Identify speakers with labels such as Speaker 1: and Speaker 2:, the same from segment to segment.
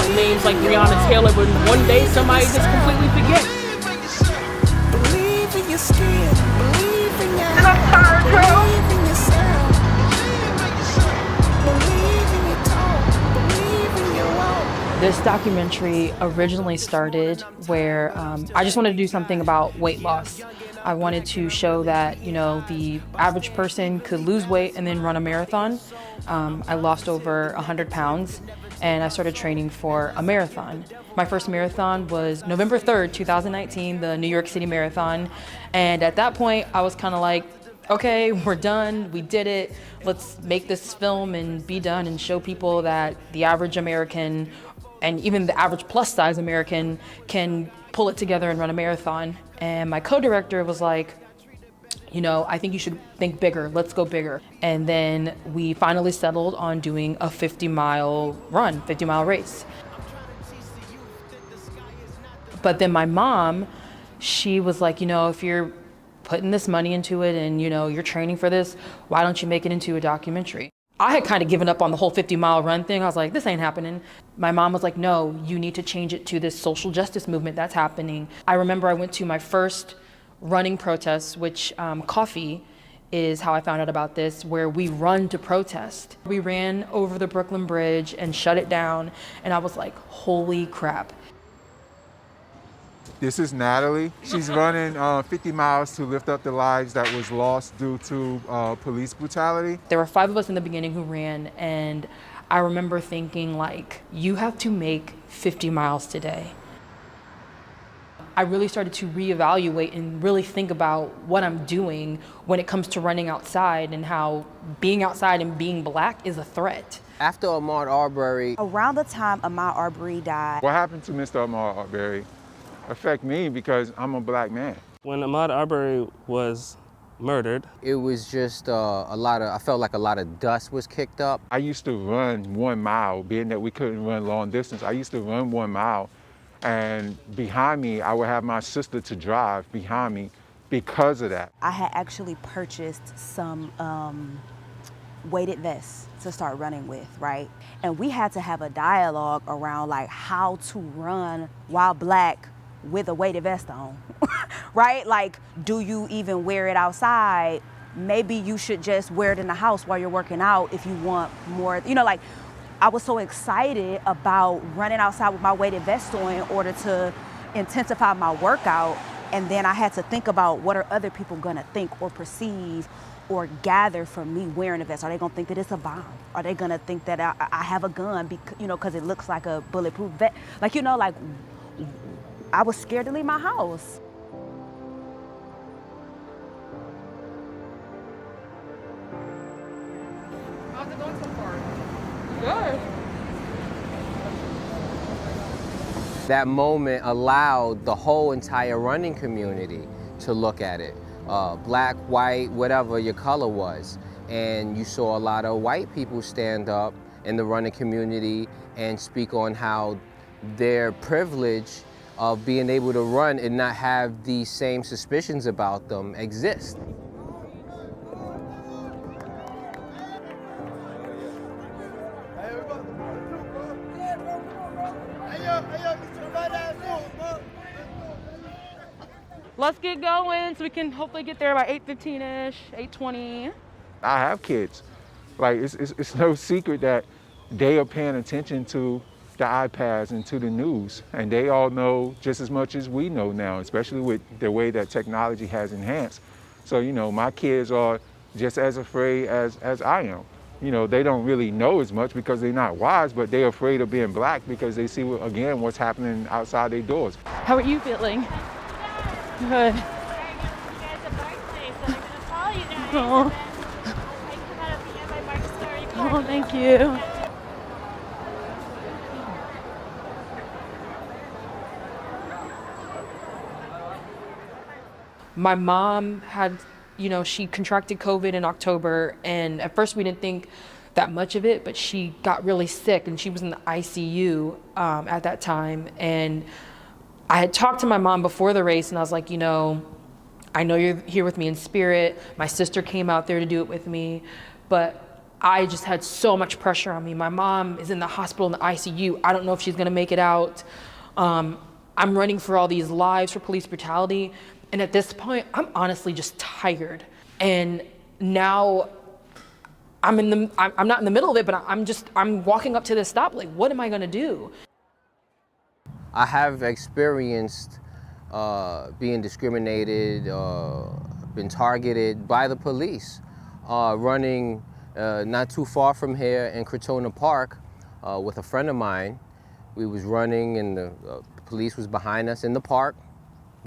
Speaker 1: out names like Breonna Taylor, but one day somebody just completely forget.
Speaker 2: Believe in your skin, believe in your heart, believe in yourself, believe in your talk, believe in your walk.
Speaker 3: This documentary originally started where I just wanted to do something about weight loss. I wanted to show that, you know, the average person could lose weight and then run a marathon. I lost over 100 pounds and I started training for a marathon. My first marathon was November 3rd, 2019, the New York City Marathon. And at that point, I was kind of like, okay, we're done, we did it. Let's make this film and be done and show people that the average American and even the average plus size American can pull it together and run a marathon. And my co-director was like, you know, I think you should think bigger, let's go bigger. And then we finally settled on doing a 50-mile run, 50-mile race. But then my mom, she was like, you know, if you're putting this money into it and, you know, you're training for this, why don't you make it into a documentary? I had kind of given up on the whole 50-mile run thing. I was like, this ain't happening. My mom was like, no, you need to change it to this social justice movement that's happening. I remember I went to my first running protest, which coffee is how I found out about this, where we run to protest. We ran over the Brooklyn Bridge and shut it down. And I was like, holy crap.
Speaker 4: This is Nattalyee. She's running 50 miles to lift up the lives that was lost due to police brutality.
Speaker 3: There were 5 of us in the beginning who ran, and I remember thinking, like, you have to make 50 miles today. I really started to reevaluate and really think about what I'm doing when it comes to running outside and how being outside and being black is a threat.
Speaker 5: After Ahmaud Arbery.
Speaker 6: Around the time Ahmaud Arbery died.
Speaker 4: What happened to Mr. Ahmaud Arbery affect me because I'm a black man.
Speaker 7: When Ahmaud Arbery was murdered,
Speaker 5: it was just I felt like a lot of dust was kicked up.
Speaker 4: I used to run 1 mile, being that we couldn't run long distance. I used to run 1 mile, and behind me, I would have my sister to drive behind me because of that.
Speaker 6: I had actually purchased some weighted vests to start running with, right? And we had to have a dialogue around like how to run while black with a weighted vest on, right? Like, do you even wear it outside? Maybe you should just wear it in the house while you're working out if you want more, you know, like, I was so excited about running outside with my weighted vest on in order to intensify my workout. And then I had to think about what are other people gonna think or perceive or gather from me wearing a vest. Are they gonna think that it's a bomb? Are they gonna think that I have a gun, because, you know, because it looks like a bulletproof vest? Like, you know, like, I was scared to leave my house.
Speaker 3: How's it going so far? Good.
Speaker 5: That moment allowed the whole entire running community to look at it. Black, white, whatever your color was. And you saw a lot of white people stand up in the running community and speak on how their privilege of being able to run and not have these same suspicions about them exist.
Speaker 3: Let's get going so we can hopefully get there about 8:15-ish, 8:20.
Speaker 4: I have kids. Like, it's no secret that they are paying attention to the iPads and to the news, and they all know just as much as we know now, especially with the way that technology has enhanced. So, you know, my kids are just as afraid as I am. You know, they don't really know as much because they're not wise, but they're afraid of being black because they see, again, what's happening outside their doors.
Speaker 3: How are you feeling? Good. Oh. Oh, thank you. My mom had, you know, she contracted COVID in October, and at first we didn't think that much of it, but she got really sick and she was in the ICU at that time. And I had talked to my mom before the race and I was like, you know you're here with me in spirit. My sister came out there to do it with me, but I just had so much pressure on me. My mom is in the hospital in the ICU. I don't know if she's gonna make it out. I'm running for all these lives for police brutality. And at this point, I'm honestly just tired. And now I'm not in the middle of it, but I'm walking up to this stop, like, what am I gonna do?
Speaker 5: I have experienced being discriminated, been targeted by the police, running not too far from here in Crotona Park with a friend of mine. We was running and the police was behind us in the park,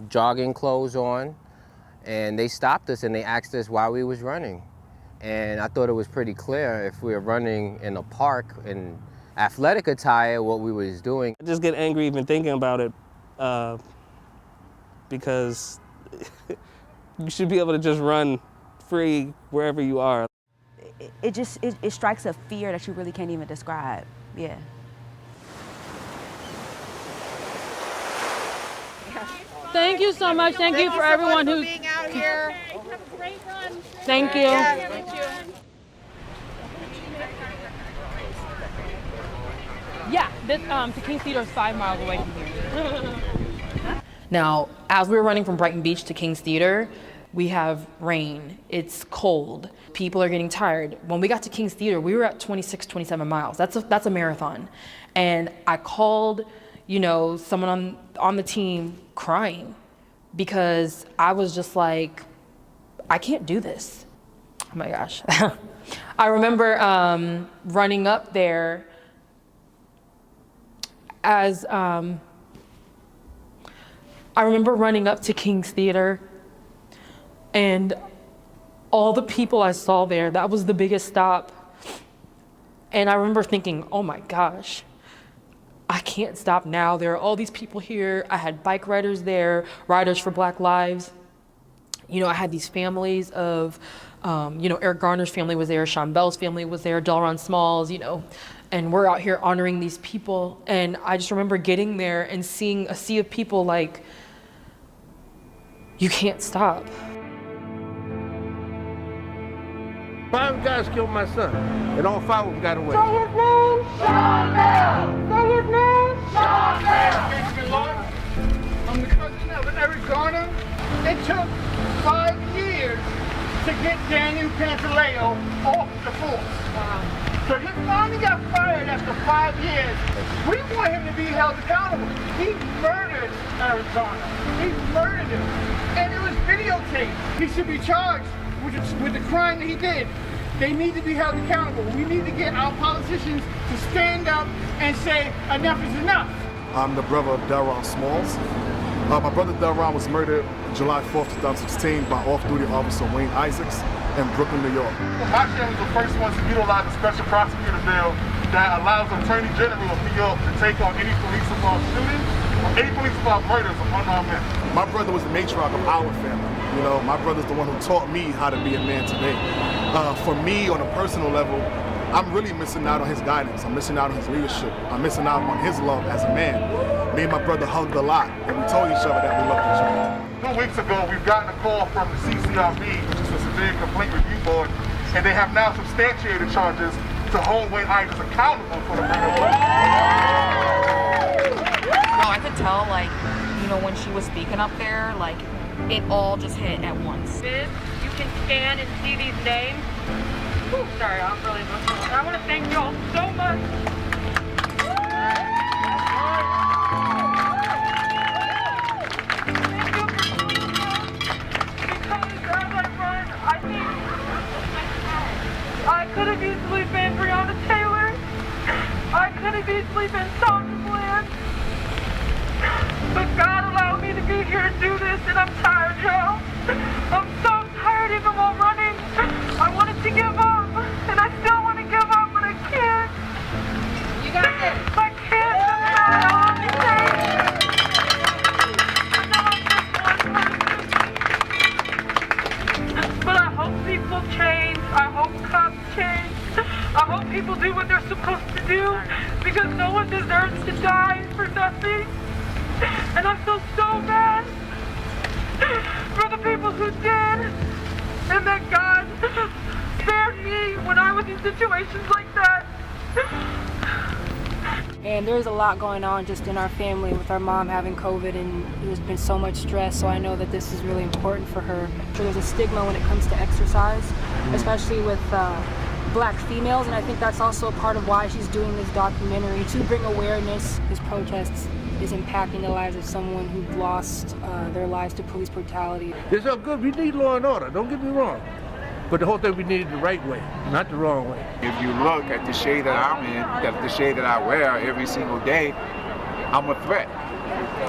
Speaker 5: jogging clothes on, and they stopped us and they asked us why we was running. And I thought it was pretty clear if we were running in a park in athletic attire, what we was doing.
Speaker 7: I just get angry even thinking about it because you should be able to just run free wherever you are.
Speaker 6: It strikes a fear that you really can't even describe. Yeah.
Speaker 3: Thank you so much. Thank you for everyone who's
Speaker 8: being out here.
Speaker 1: Have a great run.
Speaker 3: Thank you. Yeah, this to King's Theater is 5 miles away from here. Now, as we were running from Brighton Beach to King's Theater, we have rain, it's cold, people are getting tired. When we got to King's Theater, we were at 26, 27 miles. That's a marathon. And I called, you know, someone on the team crying because I was just like, I can't do this. Oh my gosh. I remember running up there as, I remember running up to King's Theater and all the people I saw there, that was the biggest stop. And I remember thinking, oh my gosh, I can't stop now. There are all these people here. I had bike riders there, Riders for Black Lives. You know, I had these families of, you know, Eric Garner's family was there, Sean Bell's family was there, Delron Smalls, you know, and we're out here honoring these people. And I just remember getting there and seeing a sea of people like, you can't stop.
Speaker 9: 5 guys killed my son, and all 5 of them got away.
Speaker 2: Say his name, Sean Bell. Say his name, Sean Bell.
Speaker 10: I'm the cousin of Eric Garner. It took 5 years to get Daniel Pantaleo off the force. Wow. So he finally got fired after 5 years. We want him to be held accountable. He murdered Eric Garner. He murdered him. And it was videotaped. He should be charged with the crime that he did. They need to be held accountable. We need to get our politicians to stand up and say enough is enough.
Speaker 11: I'm the brother of Delron Smalls. My brother Delron was murdered July 4th, 2016 by off-duty officer Wayne Isaacs in Brooklyn, New York.
Speaker 10: My family was the first ones to utilize the special prosecutor bill that allows the Attorney General of New York to take on any police involved shootings or any police involved murders of unarmed men.
Speaker 11: My brother was the matriarch of our family. You know, my brother's the one who taught me how to be a man today. For me, on a personal level, I'm really missing out on his guidance. I'm missing out on his leadership. I'm missing out on his love as a man. Me and my brother hugged a lot, and we told each other that we loved each other.
Speaker 10: 2 weeks ago, we've gotten a call from the CCRB, which is the Civilian Complaint Review Board, and they have now substantiated charges to hold Wayne Isaacs accountable for the murder.
Speaker 12: No, I could tell, like, you know, when she was speaking up there, like, it all just hit at once.
Speaker 13: You can scan and see these names. Whew, sorry, I'm really emotional. I want to thank you all so much. I could have easily been Breonna Taylor. I could have easily been Sandra Bland. But God allowed me to be here to do this, and I'm tired, Joe. I'm so tired even while running. I wanted to give up, and I still want to give up, but I can't. situations like that.
Speaker 8: And there's a lot going on just in our family with our mom having COVID, and there's been so much stress, so I know that this is really important for her. So there's a stigma when it comes to exercise, especially with black females, and I think that's also a part of why she's doing this documentary, to bring awareness. This protest is impacting the lives of someone who lost their lives to police brutality.
Speaker 9: It's all good. We need law and order, don't get me wrong. But the whole thing, we need it the right way, not the wrong way.
Speaker 4: If you look at the shade that I'm in, the shade that I wear every single day, I'm a threat.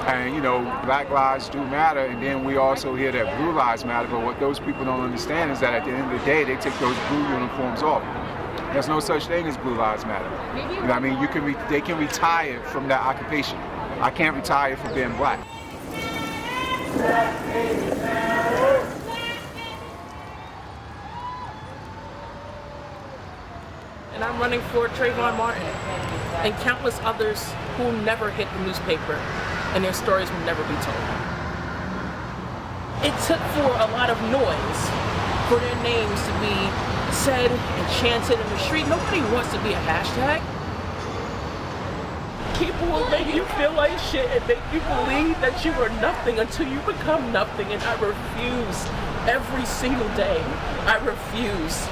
Speaker 4: And you know, Black lives do matter, and then we also hear that blue lives matter, but what those people don't understand is that at the end of the day, they take those blue uniforms off. There's no such thing as blue lives matter. You know what I mean? They can retire from that occupation. I can't retire from being black.
Speaker 1: And I'm running for Trayvon Martin and countless others who will never hit the newspaper and their stories will never be told. It took for a lot of noise for their names to be said and chanted in the street. Nobody wants to be a hashtag. People will make you feel like shit and make you believe that you are nothing until you become nothing, and I refuse every single day. I refuse.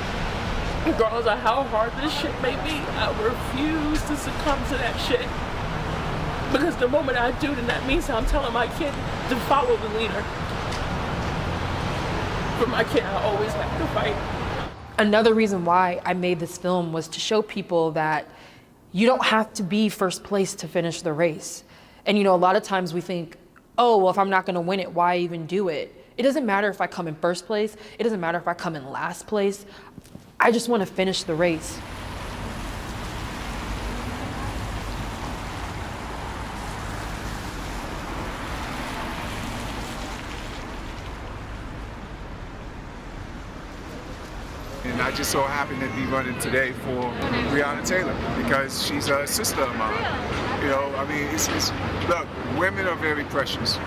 Speaker 1: Regardless of how hard this shit may be, I refuse to succumb to that shit. Because the moment I do, then that means I'm telling my kid to follow the leader. For my kid, I always have to fight.
Speaker 3: Another reason why I made this film was to show people that you don't have to be first place to finish the race. And you know, a lot of times we think, oh, well, if I'm not gonna win it, why even do it? It doesn't matter if I come in first place. It doesn't matter if I come in last place. I just want to finish the race.
Speaker 4: And I just so happen to be running today for Breonna Taylor because she's a sister of mine. You know, I mean, look, women are very precious.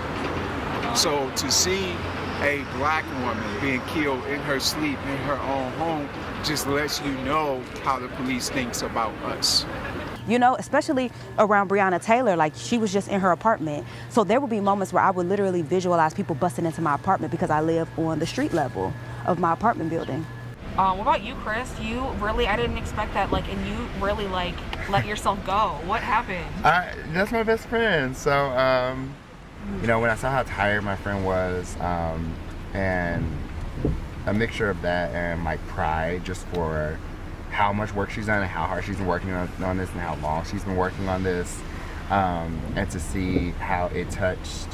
Speaker 4: So to see a black woman being killed in her sleep in her own home just lets you know how the police thinks about us.
Speaker 6: You know, especially around Breonna Taylor, like she was just in her apartment. So there would be moments where I would literally visualize people busting into my apartment because I live on the street level of my apartment building.
Speaker 12: What about you, Chris? You really, I didn't expect that, like, and you really, like, let yourself go. What happened?
Speaker 14: That's my best friend. So, you know, when I saw how tired my friend was, and a mixture of that and my pride just for how much work she's done and how hard she's been working on this and how long she's been working on this, and to see how it touched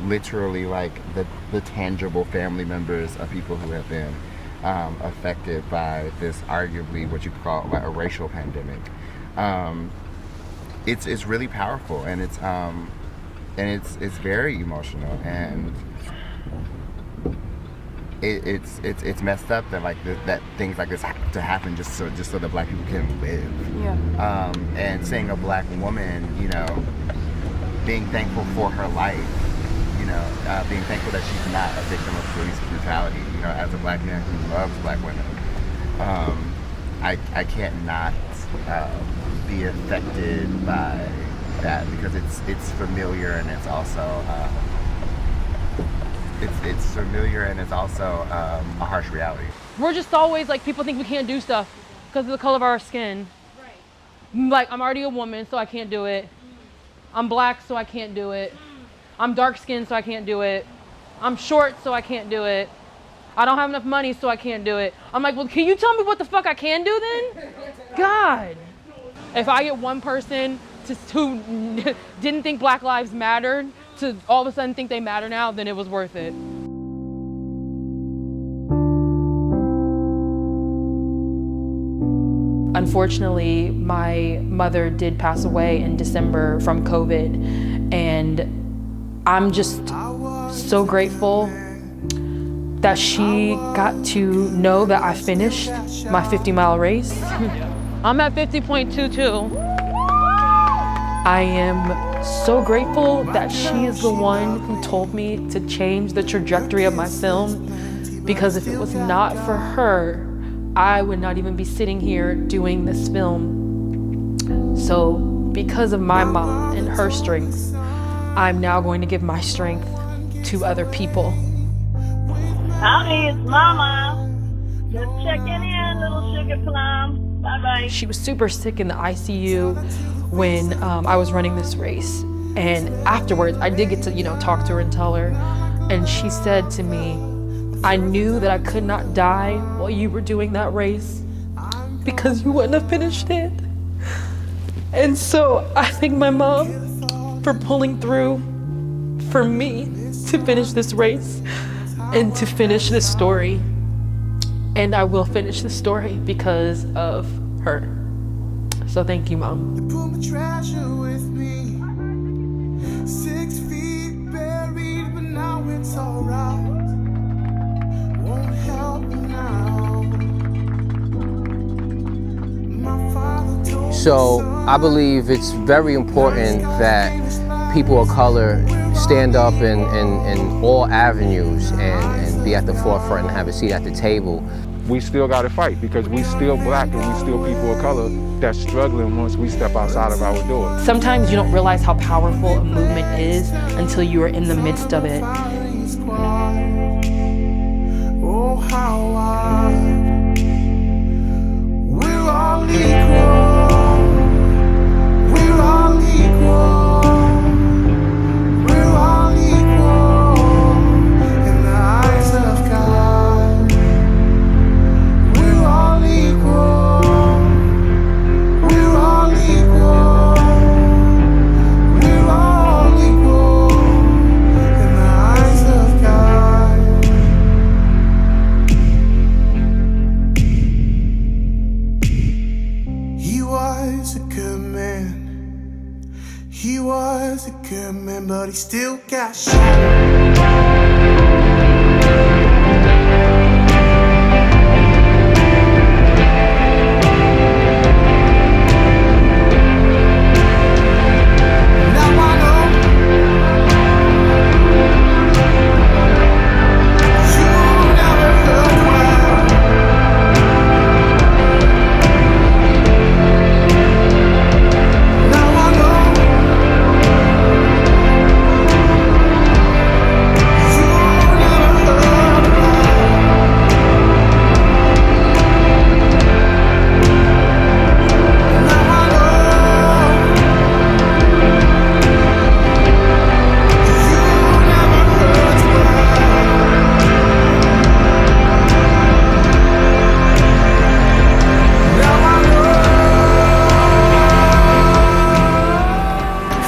Speaker 14: literally like the tangible family members of people who have been affected by this arguably what you could call like a racial pandemic. It's really powerful, and it's very emotional, and it's messed up that like that things like this have to happen just so that black people can live.
Speaker 3: Yeah.
Speaker 14: And seeing a black woman, you know, being thankful for her life, you know, being thankful that she's not a victim of police brutality. You know, as a black man who loves black women, I can't not be affected by that because it's familiar, and it's also it's familiar, and it's also a harsh reality.
Speaker 3: We're just always like, people think we can't do stuff because of the color of our skin. Right. Like, I'm already a woman, so I can't do it. I'm black, so I can't do it. I'm dark skinned, so I can't do it. I'm short, so I can't do it. I don't have enough money, so I can't do it. I'm like, well, can you tell me what the fuck I can do then? God. If I get one person who didn't think Black Lives mattered to all of a sudden think they matter now, then it was worth it. Unfortunately, my mother did pass away in December from COVID, and I'm just so grateful that she got to know that I finished my 50-mile race. I'm at 50.22. I am so grateful that she is the one who told me to change the trajectory of my film, because if it was not for her, I would not even be sitting here doing this film. So because of my mom and her strength, I'm now going to give my strength to other people.
Speaker 15: Howdy, it's Mama. Just checking in, little sugar plum. Bye-bye.
Speaker 3: She was super sick in the ICU when I was running this race. And afterwards, I did get to, talk to her and tell her. And she said to me, I knew that I could not die while you were doing that race because you wouldn't have finished it. And so I thank my mom for pulling through for me to finish this race and to finish this story. And I will finish the story because of her. So thank you, Mom.
Speaker 2: You put my treasure with me. 6 feet buried, but now it's alright. Won't help me now. My father told me
Speaker 5: So I believe it's very important that people of color stand up in all avenues and be at the forefront and have a seat at the table.
Speaker 4: We still got to fight because we still black and we still people of color that's struggling once we step outside of our doors.
Speaker 3: Sometimes you don't realize how powerful a movement is until you are in the midst of it.
Speaker 2: oh, how we're all equal. We're all equal. We're all equal in the eyes of God. We're all equal. We're all equal. We're all equal in the eyes of God. He was a good man. He was a good man, but he still got shot.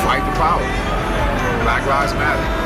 Speaker 11: Fight the power. Black Lives Matter.